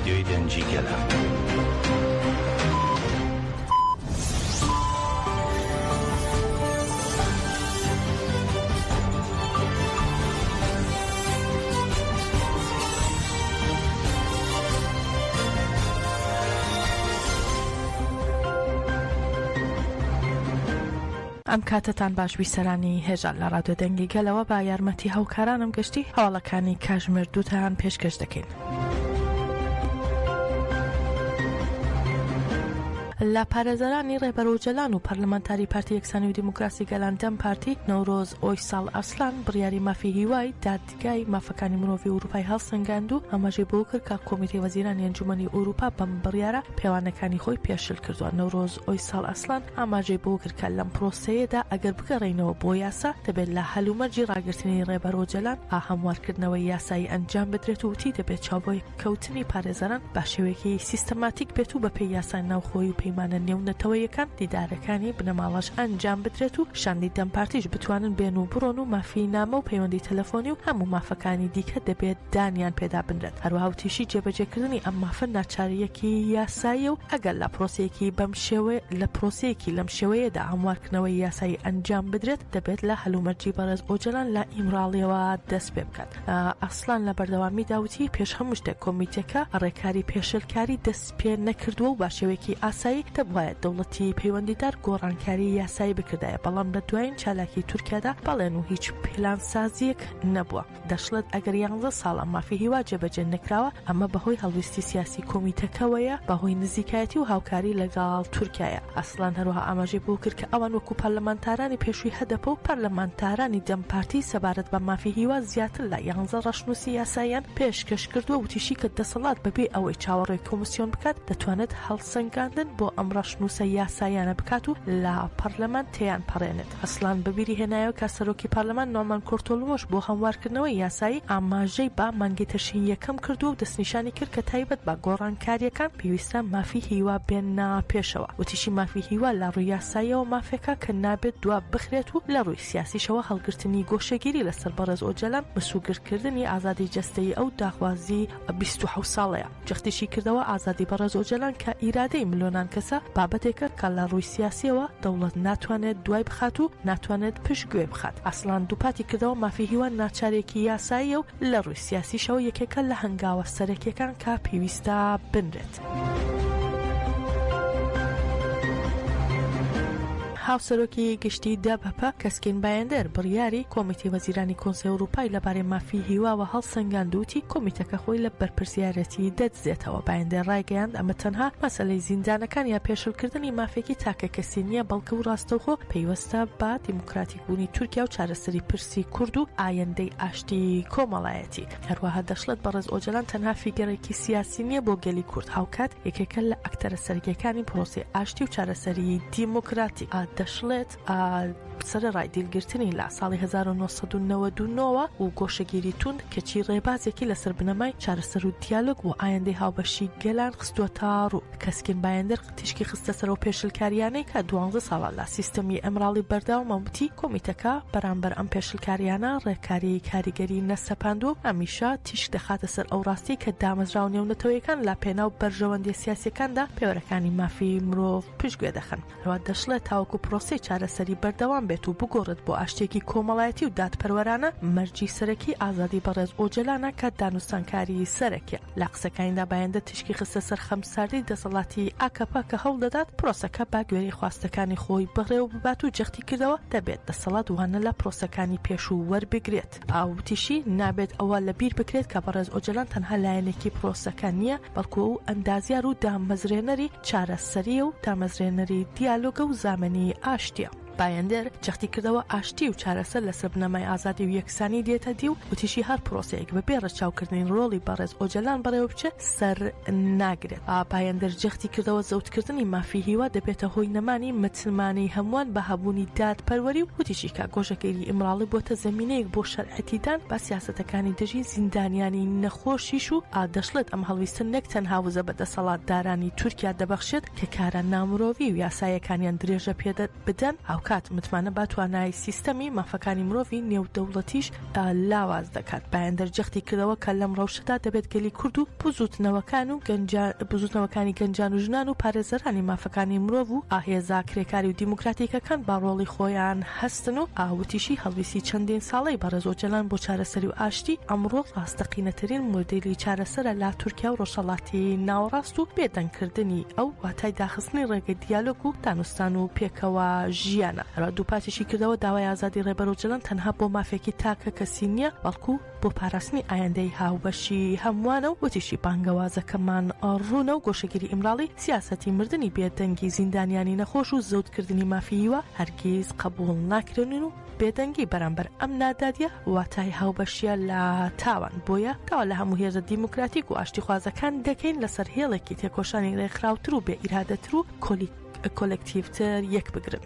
رادیۆی دەنگی گەلە. ئەم کاتتان باش بیسەرانی هێژان لە ڕادیۆ دەنگی گەلەوە با یارمەتی هاوکارانم گشتی هەواڵەکانی کاتژمێر دووتان پێشکەش دەکەین. لە پارێزەرانی ڕێبەرۆجەلان و پەرلەمانتاری پارتی یەکسانی و دیموکراسی گەلان دەم پارتی نەورۆز ئۆیساڵ ئەرسلان بڕیاری مافی هیوای دادگای مافەکانی مرۆڤی ئوروپای هەڵسەنگاند و ئاماژەی بۆ کرد کە کۆمیتەی وەزیرانی ئەنجومەنی ئوروپا بەم بڕیارە پێوانەکانی خۆی پێشل کردووە. نەورۆز ئۆیساڵ ئەرسلان ئاماژەی بۆ کرد کە لەم پرۆسەیەدا ئەگەر بگەڕێینەوە بۆ یاسا دەبێت لە هەلومەرجی ڕاگررتنی ڕێبەرۆجەلان هەموارکردنەوەی یاسایی ئەنجام بدرێت و وتی دەبێت چاوبۆی کەوتنی پارێزەران بە شێوەیەکی سیستەماتیک بێت و بەپێی یاسای ناوخۆیی و پەیمانە نێونەتەوەیەکان دیدارەکانی بنەماڵەش ئەنجام بدرێت و شاندی دەمپارتیش بتوانن بێن و بڕۆن و مافی نامە و پەیوەندی تەلەفۆنی و هەموو مافەکانی دیکە دەبێت دانیان پێدا بنرێت. هەروەها وتیشی جێبەجێکردنی ئەم مافە ناچاریەکی یاساییە و ئەگەر لە پرۆسەیەکی لەم شێوەیەدا هەموارکردنەوەی یاسایی ئەنجام بدرێت دەبێت لە هەلومەرجی بەڕێز ئۆجەلان لە ئیمراڵیەوە دەست پێ بکات. ئەسلان لە بەردەوامی داوتی پێش هەموو شتێک کۆمیتەکە ڕێکاری پێشلکاری دەست پێ نەکردووە و باشێوەیەکی ئاسایی دەبوایە دەوڵەتی پەیوەندیدار گۆڕانکاری یاسایی بکردایە، بەڵام لە دوایین چالاکی تورکیادا بەڵێن و هیچ پلانسازیەک نەبووە. دەشڵێت ئەگەر 11 ساڵە مافی هیوا جێبەجێ نەکراوە ئەمە بەهۆی هەڵویستی سیاسی کۆمیتەکەوەیە بەهۆی نزیکایەتی و هاوکاری لەگەڵ تورکیایە. ئەسلان هەروەها ئاماژەی بۆ کرد کە ئەوان وەکو پەرلەمانتارانی پێشووی هەدەپە و پەرلەمانتارانی دەمپارتی سەبارەت بە مافی هیوا زیاتر لە 11 ڕەشنووسی یاساییان پێشکەش کردووە وتیشی کە دەسەڵات بەبێ ئەوەی چاوەڕێی کۆمیسیۆن بکات دەتوانێت هەڵسەنگاندن بۆ ئەم ڕەشنووسە یاساییانە بکات و لە پەرلەمان تێیان پەڕێنێت. ئەسلان بەبیری هێنایەوە کە سەرۆکی پەرلەمان نۆمان کۆرتۆلۆش بۆ هەموارکردنەوەی یاسایی ئاماژەی با مانگی تەشرینی یەکەم کردو و دەستنیشانی کرد کە تایبەت بە گۆڕانکاریەکان پێویستە مافی هیوا بێنە پێشەوە. وتیشی مافی هیوا لە ڕووی یاساییەوە مافێکە کە نابێت دوا بخرێت و لە ڕووی سیاسیشەوە هەڵگرتنی گۆشەگیری لەسەر بەڕێز ئۆجەلان بەسوگرکردنی ئازادی جەستەیی ئەو داخوازی 27 ساڵەیە. جەختیشی کردەوە ئازادی بەڕێز ئۆجەلان کە ئیرادەی ملیۆنان کەسە بابەتێکە کە لە ڕووی سیاسیەوە دەوڵەت ناتوانێت دوای بخات و ناتوانێت پشت گوێ بخات. ئەسلان دووپاتی کردەوە مافی هیوان ناچارێکی یاساییە و لە ڕووی سیاسیشەوە یەکێکە لە هەنگاوە سەرەکیەکان کە پێویستە بنرێت. هاوسەرۆکی گشتی دەبەپە کەسکین بایەندەر بڕیاری کۆمیتەی وەزیرانی کۆنسەی ئەوروپای لەبارەی مافی هیواوە هەڵسەنگاندووتی کۆمیتەکە خۆی لە بەرپرسیارەتی دەدزێتەوە. بایەندەر ڕایگەیاند ئەمە تەنها مەسەلەی زیندانەکان یا پێشلکردنی مافێکی تاکە کەسی نییە بەڵکە و ڕاستەوخۆ پەیوەستە بە دیموکراتیک بوونی تورکیا و چارەسەری پرسی کورد و ئایندەی ئاشتی کۆمەڵایەتی. هەروەها دەشڵێت بەڕێز ئۆجەلان تەنها فیگەرێکی سیاسی نییە بۆ گەلی کورد، هاوکات یەکێکە لە ئەکتەرە سەرگیەکانی پرۆسی ئاشتی و چارەسەری دیموکراتیک. دەشڵێت سەرەڕای دیلگرتنی لە ساڵی 1999 و گۆشەگیری توند کەچی ڕێبازێکی لەسەر بنەمای چارەسەر و دیالۆگ و ئایندەی هاوبەشی گەلان خستووەتە ڕوو. کەسکین بایەندەر تیشکی خستە سەرەوە پێشلکاریانەی کە 12 ساڵە لە سیستەمی ئەمراڵی بەرداوامەوتی کۆمیتەکە بەرامبەر ئەم پێشلکاریانە ڕێکاری کاریگەری نەسەپاند و ئەمیشە تیشک دەخاتە سەر ئەو ڕاستی کە دامەزراو نێونەتەوەیەکان لە پێناو بەرژەوەندی سیاسیەکاندا پێوەرەکانی مافی مرۆڤ پشتگوێ دەخەن. هەروە دەشڵێت تاوەکو پرۆسی چارەسەری بەردەوام بێت و بگۆڕێت بۆ ئاشتێکی کۆمەڵایەتی و دادپەروەرانە مەرجی سەرەکی ئازادی بەڕێز ئۆجەلانە کە دانوستانکاری سەرەکیە. لە قسەکانیدا بایەندە تیشکی خستە سەر خەمساردەی دەسەڵاتی ئاکەپا کە هەوڵ دەدات پرۆسەکە با گوێرەی خواستەکانی خۆی بڕێوە ببات و جەختی کردەوە دەبێت دەسەڵات وانە لە پرۆسەکانی پێشوو وەربگرێت. ئاوتیشی نابێت ئەوە لە بیر بکرێت کە بەڕێز ئۆجەلان تەنها لایەنێکی پرۆسەکان نییە بەڵکو و ئەندازیار و دامەزرێنەری چارەسەریە و دامەزرێنەری دیالۆگە و زامەنی ئاشتیە. بایەندەر جەختی کردەوە ئاشتی و چارەسەر لەسەر بنەمای ئازادی و یەکسانی دێتە دی و وتیشی هەر پرۆسەیەک بەبێ ڕەچاوکردنی ڕۆڵی بەڕێز ئۆجەلان بەڕێوە بچێ سەر ناگرێت. بایەندەر جەختی کردەوە زەوتکردنی مافی هیوا دەبێتە هۆی نەمانی متمانەی هەمووان بە هەبوونی دادپەروەری و وتیشی کە گۆژەگیری ئیمراڵی بۆتە زەمینەیەک بۆ شەرعەتیدان بە سیاسەتەکانی دژی زیندانیانی نەخۆشیش و دەشڵێت ئەم هەڵویستن نەک تەنها وزە بە دەسەڵاتدارانی تورکیا دەبەخشێت کە کارە نامرۆڤی و یاسایەکانیان درێژە پێدە بدەن کات متمانە با توانای سیستەمی مافەکانی مرۆڤی نێودەوڵەتیش لاواز دەکات. بەیان دەرجەختی کردەوە کە لەم ڕەوشەدا دەبێت گەلی کورد و بزوتنەوەکانی گەنجان و ژنان و پارێزەرانی مافەکانی مرۆڤ و ئاهێزا کرێکاری و دیموکراتیکەکان با ڕۆڵی خۆیان هەستن و ئاوتیشی هەڵویستی چەندین ساڵەی بەڕێزۆجەلان بۆ چارەسەری و ئاشتی ئەمڕۆ ڕاستەقینەترین مۆدێلی چارەسەرە لا تورکیا و ڕۆژهەڵاتی ناوەڕاست و بێدەنگکردنی ئەو واتای داخستنی ڕێگەی دیالۆگ و دانوستان و پێکەوە ژیانە. هەروە دووپاتێکی کردەوە داوای ئازادی ڕێبەرۆجەلان تەنها بۆ مافێکی تاکە کەسی نییە بەڵکو بۆ پاراستنی ئایندەی هاوبەشی هەمووانە و وتیشی بانگەوازەکەمان ڕوونە و گۆشەگیری ئیمراڵی سیاسەتی مردنی بێدەنگی زیندانیانی نەخۆش و زەوتکردنی مافیوە هەرگیز قبول ناکرێنن و بێدەنگی بەرامبەر ئەم نادادیە واتای هاوبەشیە لە تاوان. بۆیە داوا لە هەموو هێزە دیموکراتیک و ئاشتی خوازەکان دەکەین لەسەر هێڵێکی تێکۆشانی ڕێکخراوتر و بێ ئیرادەتر و کۆلێکتیڤتر یەک بگرن.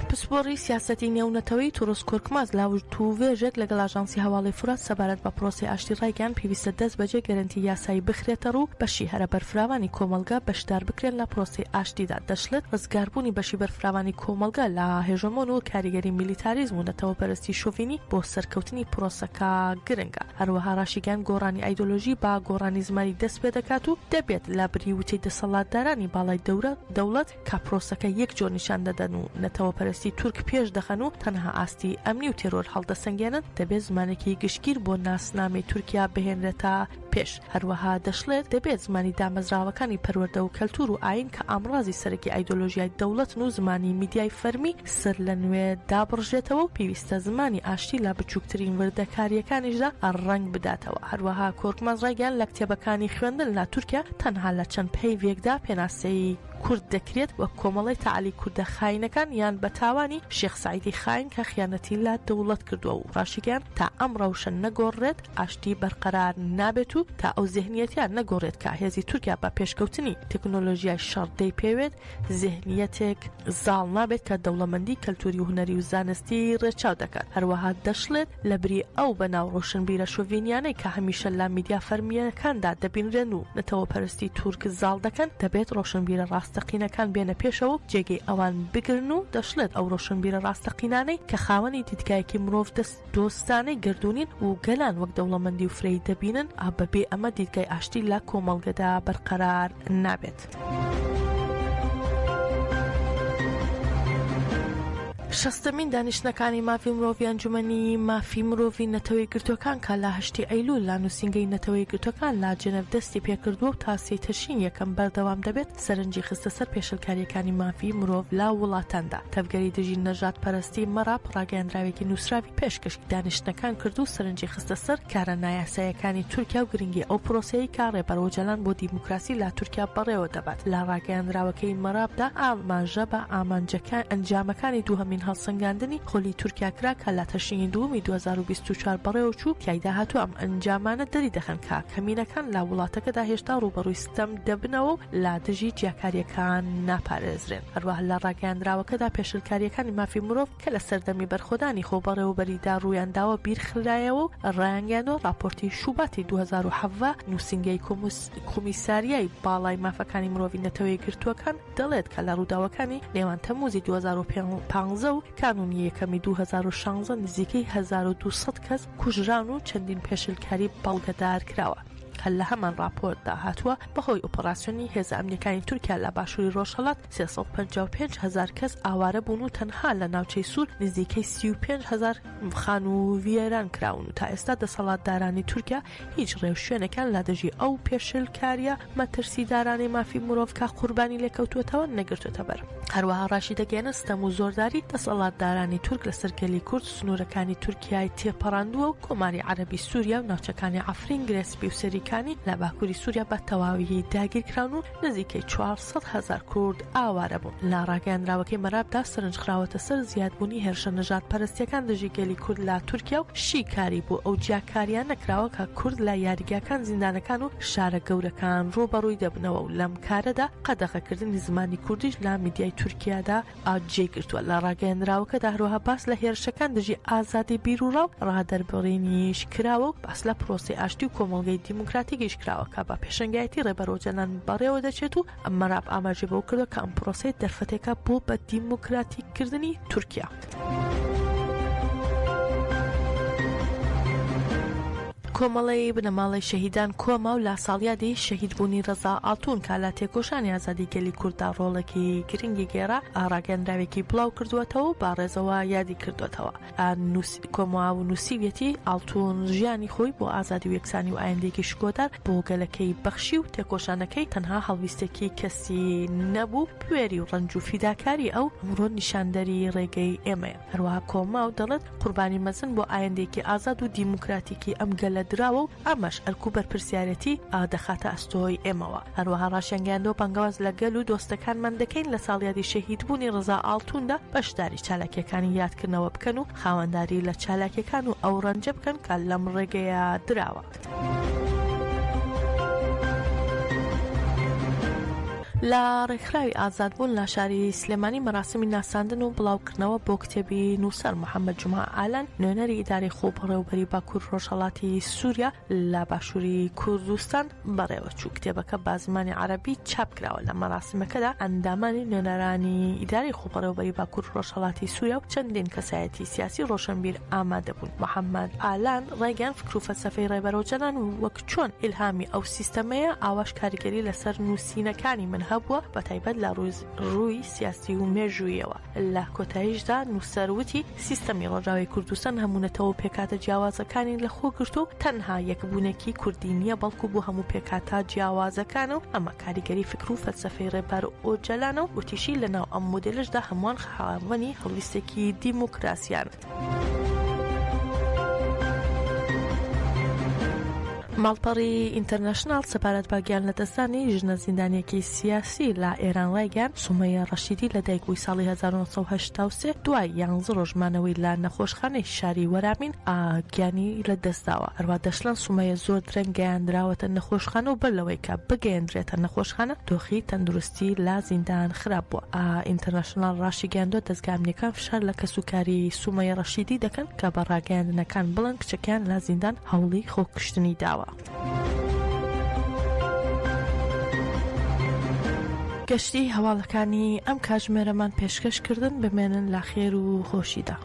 پسپۆڕی سیاسەتی نێونەتەوەی تووڕست کورکماز لاوتووێژێک لەگەڵ ئاژانسی هەواڵی فرات سەبارەت بە پرۆسی ئاشتی ڕایگەیان پێویستە دەست بەجێ گەرنتی یاسایی بخرێتە ڕوو بەشی هەرە بەرفراوانی کۆمەلگا بەشدار بکرێن لە پرۆسی ئاشتیدا. دەشڵێت ڕزگاربوونی بەشی بەرفراوانی کۆمەلگا لە هێژەمۆن و کاریگەری میلیتاریزم و نەتەوەپەرستی شۆڤینی بۆ سەرکەوتنی پرۆسەکە گرنگە. هەروەها ڕاشیگەیان گۆڕانی ئایدۆلۆژی با گۆڕانی زمانی دەست پێ دەکات و دەبێت لە بریوتی دەسەڵاتدارانی باڵای دەوڵەت کە پرۆسەکە یەک جۆر نیشان دەدەن و نەتەوەپەرستی تورک پێش دەخەن و تەنها ئاستی ئەمنی و تێرۆر هەڵدەسەنگێنن دەبێت زمانێکی گشتگیر بۆ ناسنامەی تورکیا بهێنرێتە پێش. هەروەها دەشڵێت دەبێت زمانی دامەزراوەکانی پەروەردە و کەلتور و ئاین کە ئامڕازی سەرەکی ئایدۆلۆژیای دەوڵەتن و زمانی میدیای فەرمی سەر لە نوێ دابڕژێتەوە و پێویستە زمانی ئاشتی لە بچووکترین وردەکاریەکانیشدا ڕەنگ بداتەوە. هەروەها کۆرکماز ڕایگەیان لە کتێبەکانی خوێندن لە تورکیا تەنها لە چەند پەیوێکدا پێناسەی کورد دەکرێت وە کۆمەڵی تەعالی کوردە خاینەکان یان بە تاوانی شێخ سعیدی خاین کە خیانەتی لە دەوڵەت کردووە و ڕاشیگەیان تا ئەم ڕەوشە نەگۆڕێت ئاشتی بەرقەرار نابێت و تا ئەو زێهنیەتیان نەگۆڕێت کە هێزی تورکیا بە پێشکەوتنی تەکنۆلۆژیای شەڕ دەیپێوێت زێهنیەتێک زاڵ نابێت کە دەوڵەمەندی کەلتوری و هونەری و زانستی ڕێچاو دەکات. هەروەها دەشڵێت لە بری ئەو بەناو ڕۆشنبیرە شۆڤینیانەی کە هەمیشە لە میدیا فەرمیەکاندا دەبینرێن و نەتەوەپەرستی تورک زاڵ دەکەن دەبێت ڕۆشنبیرە ڕاستەقینەکان بێنە پێشەوە جێگەی ئەوان بگرن و دەشڵێت ئەو ڕۆشنبیرە ڕاستەقینانەی کە خاوەنی دیدگایەکی مرۆڤ دۆستانەی گردوونین و گەلان وەک دەوڵەمەندی و فرەی دەبینن بەبێ ئەمە دیدگای ئاشتی لە کۆمەڵگەدا بەرقەرار نابێت. شەستەمین دانیشتنەکانی مافی مرۆڤی ئەنجومەنی مافی مرۆڤی نەتەوەی گرتوەکان کە لە 8 ئەیلول لە نووسینگەی نەتەوەی گرتوەکان لە جنەڤ دەستی پێکردووە و تا سێ تەشین یەکەم بەردەوام دەبێت سەرنجی خستە سەر پێشەلکاریەکانی مافی مرۆڤ لە وڵاتاندا. تەفگەری دژی نەژاد پەرستی مەراب ڕاگەیاندراوێکی نووسراوی پێشکەشی دانیشتنەکان کرد و سەرنجی خستە سەر کارە نایاسایەکانی تورکیا و گرنگی ئەو پرۆسەیە کە ڕێبەرۆجەلان بۆ دیموکراسی لە تورکیا بەڕێوە دەبات. لە ڕاگەیاندراوەکەی مەرابدا ئاماژە بە ئامانجەکان ئەنجامەکانی دووهەمین هەڵسەنگاندنی خۆلی تورکیا کرا کە لە تەشینی دووەمی 2024 بەڕێوە چوو تایدا هاتووە ئەم ئەنجامانە دەری دەخەن کە کەمینەکان لە وڵاتەکەدا هێشتا ڕوبەڕووی ستەم دەبنەوە و لا دژی جیاکاریەکان ناپارێزرێن. هەروەها لە ڕاگەیاندراوەکەدا پێشلکاریەکانی مافی مرۆڤ کە لە سەردەمی بەرخۆدانی خۆبەڕێوەبەریدا ڕوویانداوە بیرخرایەوە و ڕایانگەیاندەوە راپۆرتی شوباتی 2017 نووسینگەی کۆمیساریای باڵای مافەکانی مرۆڤی نەتەوەی گرتووەکان دەڵێت کە لە ڕووداوەکانی نێوان تەمموزی 2015 و کانونی یەکەمی 2016 نزیکەی 1200 کەس کوژران و چەندین پێشلکاری بەڵگەدار کراوە. هەل لە هەمان راپۆرتدا هاتووە بەهۆی ئۆپەراسیۆنی هێزە ئەمنیەکانی تورکیا لە باشووری ڕۆژهەڵات 355,000 کەس ئاوارە بوون و تەنها لە ناوچەی سوور نزیکەی 35,000 خان و وێران کراون و تا ئێستا دەسەڵاتدارانی تورکیا هیچ ڕێوشوێنەکان لە دژی ئەو پێشلکاریە مەترسیدارانی مافی مرۆڤ کە قوربانی لێکەوتووەتەوە نەگرتوێتە بەر. هەروەها ڕاشی دەگەێنە ستەم و زۆرداری دەسەڵاتدارانی تورک لە سەرگەلی کورد سنوورەکانی تورکیای تێپەڕاندووە و کۆماری عەرەبی سووریا و ناوچەکانی عەفرین گرێسپی و سەریکانی لە باکووری سووریا بە تەواوی داگیرکراون و نزیکەی 400,000 کورد ئاوارە بوون. لە ڕاگەیاندراوەکەی مەرابدا سەرنجخراوەتە سەر زیادبوونی هێرشە نەژاد پەرستیەکان دژی گەلی کورد لە تورکیا و شیکاری بوو ئەو جیاکاریان نەکراوە کە کورد لە یاریگاکان زیندانەکان و شارە گەورەکان ڕوبەڕووی دەبنەوە و لەم کارەدا قەدەغەکردنی زمانی کوردیش لە میدیای تورکیادا جێگرتووە. لە ڕاگەیاندراوەکەدا هەروەها باس لە هێرشەکان دژی ئازادی بیر و ڕاو ڕادەربڕینیش کراوە و باس لە پرۆسی ئاشتی و کۆمەڵگەی دیموکراسی دیموکراتیکیش کراوە کە بە پێشەنگایەتی ڕێبەرۆجەلان بەڕێوە دەچێت و ئەمەراب ئاماژە بەو کردو کە ئەم پرۆسەی دەرفەتێکە بۆ بە دیموکراتیککردنی تورکیا. کۆمەڵی بنەماڵی شەهیدان کۆما و لا ساڵیادی شەهیدبوونی ڕەزا ئاڵتون کە لە تێکۆشانی ئازادی گەلی کورددا ڕۆڵێکی گرنگی گێرا ڕاگەندراوێکی بڵاو کردووەتەوە و با ڕێزەوە یادی کردوێتەوە. کۆما و نووسیوێتی ئاڵتون ژیانی خۆی بۆ ئازادی و یەکسانی و ئایندێکی شکۆدار بۆ گەلەکەی بەخشی و تێکۆشانەکەی تەنها هەڵویستێکی کەسی نەبوو، پوێری و ڕەنج و فیداکاری ئەو ئەمڕۆ نیشاندەری ڕێگەی ئێمەیە. هەروەها کۆما و دەڵێت قوربانی مەزن بۆ ئایندێکی ئازاد و دیموکراتیکی ئەم گەلە دراوە و ئەمەش ئەرکوو بەرپرسیارەتی دەخاتە ئەستۆی ئێمەوە. هەروەها ڕاشێنگەیاندۆ بەنگەواز لە گەل و دۆستەکانمان دەکەین لە ساڵیادی شەهیدبوونی ڕەزا ئاڵتوندا بەشداری چالاکیەکانی یادکردنەوە بکەن و خاوەنداری لە چالاکیەکان و ئەو ڕەنجە بکەن کە لەم ڕێگەیە دراوە. لە ڕێکخراوی ئازادبوون لە شاری سلێمانی مەراسمی ناساندن و بڵاوکردنەوە بۆ کتێبی نووسەر محەممەد جوما ئالان نوێنەری ئیداری خۆبڕێوبەری باکوور ڕۆژهەڵاتی سووریا لە باشووری کوردستان بەڕێوە چوو. کتێبەکە بە زمانی عەرەبی چاپ کراوە. لە مەراسمەکەدا ئەندامانی نوێنەرانی ئیداری خۆبڕێوبەری باکوور ڕۆژهەڵاتی سووریا و چەندین کەسایەتی سیاسی ڕۆشنبیر ئامادە بوون. محەممەد ئالان ڕێگەیان فکر و فەلسەفەی ڕێبەرۆجەلان وەک چۆن ئیلهامی ئەو سیستەمەیە ئاواش کاریگەری لەسەر نووسینەکانی من هەبووە بە تایبەت لە ڕووی سیاسی و مێژوویەوە. لە کۆتاییشدا نووسەروتی سیستەمی ڕۆژاوی کوردستان هەمونەتەوە پێکاتە جیاوازەکانی لە خۆ گرت و تەنها یەکبوونێکی کوردی نییە بەڵکو بۆ هەموو پێکاتە جیاوازەکانە و ئەمە کاریگەری فکر و فەلسەفەی ڕێبەرۆجەلانە و وتیشی لەناو ئەم مۆدێلشدا هەمووان خاوەنی هەڵویستێکی دیموکراسیان. ماڵپەڕی ئینتەرنەشنال سەپارەت باگیان لە دەستانی ژنە زیندانیەکی سیاسی لە ئێران ڕایگەیاند سومەیە ڕەشیدی لە دایکبووی ساڵی 1983 دوای 11 ڕۆژمانەوەی لە نەخۆشخانەی شاری وەرامین ئاگیانی لە دەستداوە. هەروە دەشڵەن سومەیە زۆر درەنگ گەیاندراوەتە نەخۆشخانە و بەر لەوەی کە بگەیەندرێتە نەخۆشخانە دۆخی تەندروستی لە زیندان خراپ بووە. ئینتەرنەشنال ڕاشی گەیاندووە دەستگامنیەکان فشار لە کەسوکاری سومەیە ڕەشیدی دەکەن کە بە ڕاگەیاندنەکان بڵن کچەکان لە زیندان هەوڵی خۆکشتنی داوە. گەشتی هەواڵەکانی ئەم کاتژمێرەمان پێشکەشکردن بمێنن لە خێر و خۆشیدا.